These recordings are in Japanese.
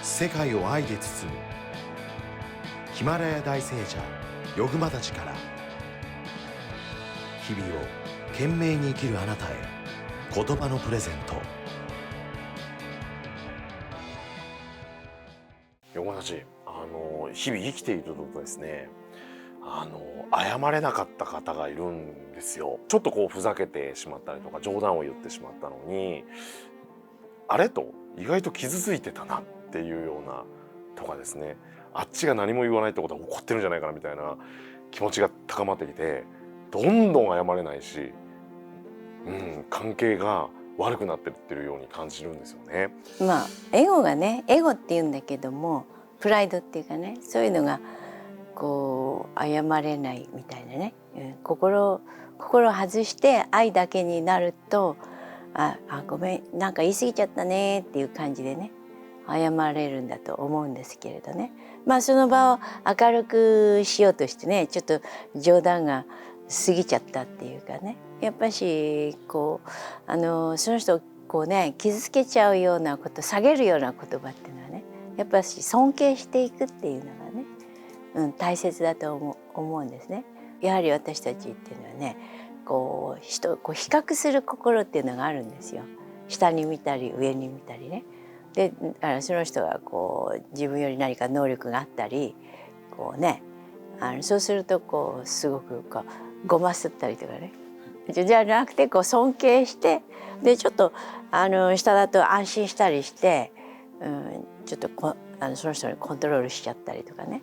世界を愛で包むヒマラヤ大聖者ヨグマたちから、日々を懸命に生きるあなたへ言葉のプレゼント。ヨグマたち、日々生きているとですね、謝れなかった方がいるんですよ。ちょっとこうふざけてしまったりとか冗談を言ってしまったのに、あれと意外と傷ついてたなっていうようなとかですね、あっちが何も言わないってことは怒ってるんじゃないかなみたいな気持ちが高まってきて、どんどん謝れないし、関係が悪くなってってるように感じるんですよね。まあエゴがね、エゴって言うんだけども、プライドっていうかね、そういうのがこう謝れないみたいなね、心を外して愛だけになると、ごめん、なんか言い過ぎちゃったねっていう感じでね、謝れるんだと思うんですけれどね。まあその場を明るくしようとしてね、ちょっと冗談が過ぎちゃったっていうかね、やっぱしこうその人をこうね傷つけちゃうようなこと、下げるような言葉っていうのはね、やっぱし尊敬していくっていうのがね、大切だと思うんですね。やはり私たちっていうのはね、こう人をこう比較する心っていうのがあるんですよ。下に見たり上に見たりね。で、その人がこう自分より何か能力があったり、こうね、そうするとこうすごくこうごますったりとかね。じゃなくてこう尊敬して、でちょっと下だと安心したりして、ちょっとその人にコントロールしちゃったりとかね。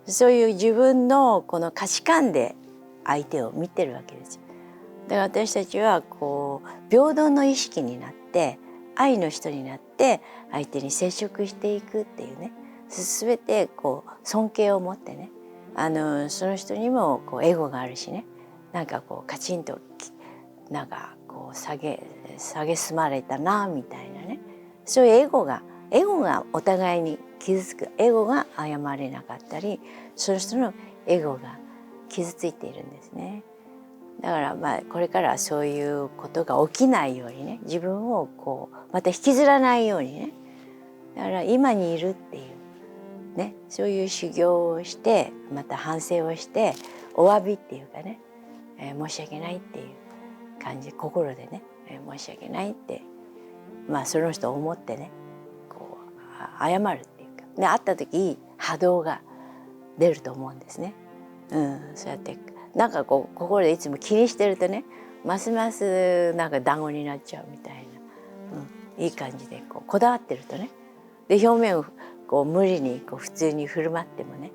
そういう自分のこの価値観で相手を見てるわけですよ。だから私たちはこう平等の意識になって、愛の人になって相手に接触していくっていうね、全てこう尊敬を持ってね、その人にもこうエゴがあるしね、なんかこうカチンとなんかこう蔑まれたなみたいなね、そういうエゴがお互いに傷つく、エゴが謝れなかったり、その人のエゴが傷ついているんですね。だからまあこれからはそういうことが起きないようにね、自分をこうまた引きずらないようにね、だから今にいるっていうね、そういう修行をして、また反省をしてお詫びっていうかね、申し訳ないっていう感じ、心でね、申し訳ないって、まあその人を思ってね、こう謝るっていうか、で会った時波動が出ると思うんですね。そうやってなんかこう心でいつも気にしてるとね、ますますなんか団子になっちゃうみたいな、いい感じでこだわってるとね、で表面をこう無理にこう普通に振る舞ってもね、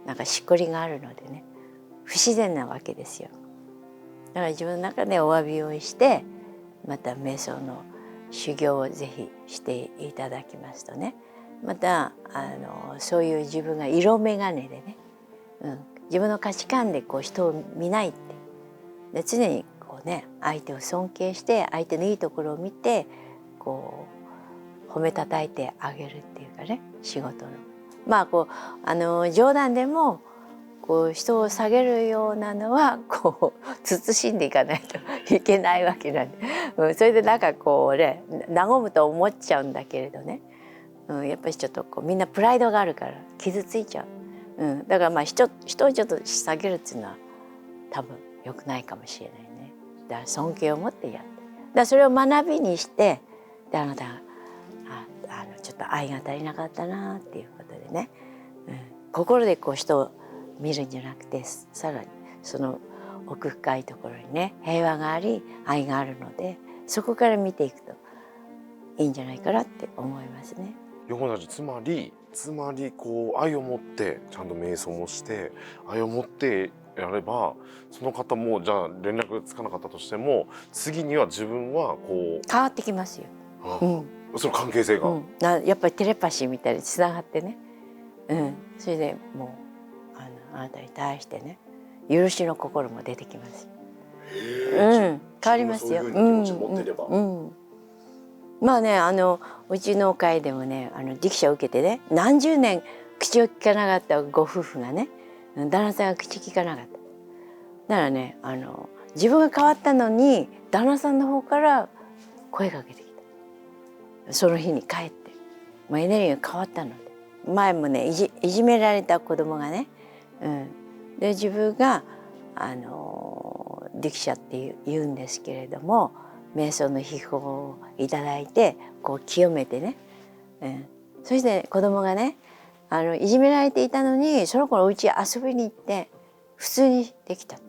なんかしっこりがあるのでね、不自然なわけですよ。だから自分の中でお詫びをして、また瞑想の修行をぜひしていただきますとね、またそういう自分が色眼鏡でね、自分の価値観でこう人を見ないって、で常にこうね、相手を尊敬して相手のいいところを見てこう褒めたたいてあげるっていうかね、仕事のまあこう冗談でもこう人を下げるようなのはこう慎んでいかないといけないわけなんで、それでなんかこうね和むと思っちゃうんだけれどね、やっぱりちょっとこうみんなプライドがあるから傷ついちゃう。だからまあ人をちょっと下げるっていうのは多分良くないかもしれないね。だから尊敬を持ってやって、だからそれを学びにして、であなたがちょっと愛が足りなかったなっていうことでね、心でこう人を見るんじゃなくて、さらにその奥深いところにね平和があり愛があるので、そこから見ていくといいんじゃないかなって思いますね。ヨグマたち、つまりこう愛を持ってちゃんと瞑想もして愛を持ってやれば、その方もじゃあ連絡がつかなかったとしても次には自分はこう変わってきますよ。その関係性が、やっぱりテレパシーみたいにつながってね、それでもうあなたに対してね許しの心も出てきます。変わりますよ。そういう気持ちを持っていれば、まあね、うちの会でもね、ディクシャを受けてね、何十年口を聞かなかったご夫婦がね、旦那さんが口聞かなかった。だからね、自分が変わったのに旦那さんの方から声かけてきた。その日に帰って、もうエネルギーが変わったので、前もねいじめられた子供がね、で自分がディクシャって言うんですけれども、瞑想の秘宝をいただいてこう清めてね、そして子供がねいじめられていたのにその子のうち遊びに行って普通にできたって、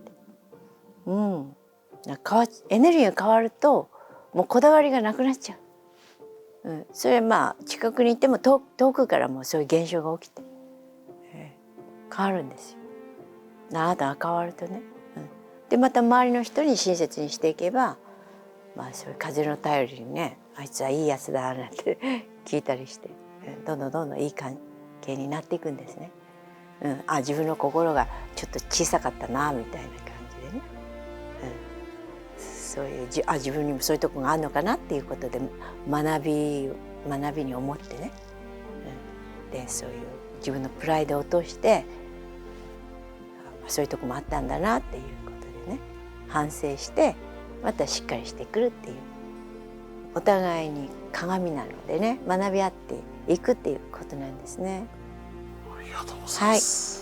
エネルギーが変わるともうこだわりがなくなっちゃう。それまあ近くに行っても遠くからもそういう現象が起きて、変わるんですよ。あなたが変わるとね、でまた周りの人に親切にしていけば、まあそういう風の頼りにね、あいつはいいやつだなんて聞いたりして、どんどんいい関係になっていくんですね。自分の心がちょっと小さかったなみたいな感じでね、そういう自分にもそういうとこがあるのかなっていうことで学びに思ってね、でそういう自分のプライドを落としてそういうとこもあったんだなっていうことでね、反省してまたしっかりしてくるっていう、お互いに鏡なのでね、学び合っていくっていうことなんですね。ありがとうございます。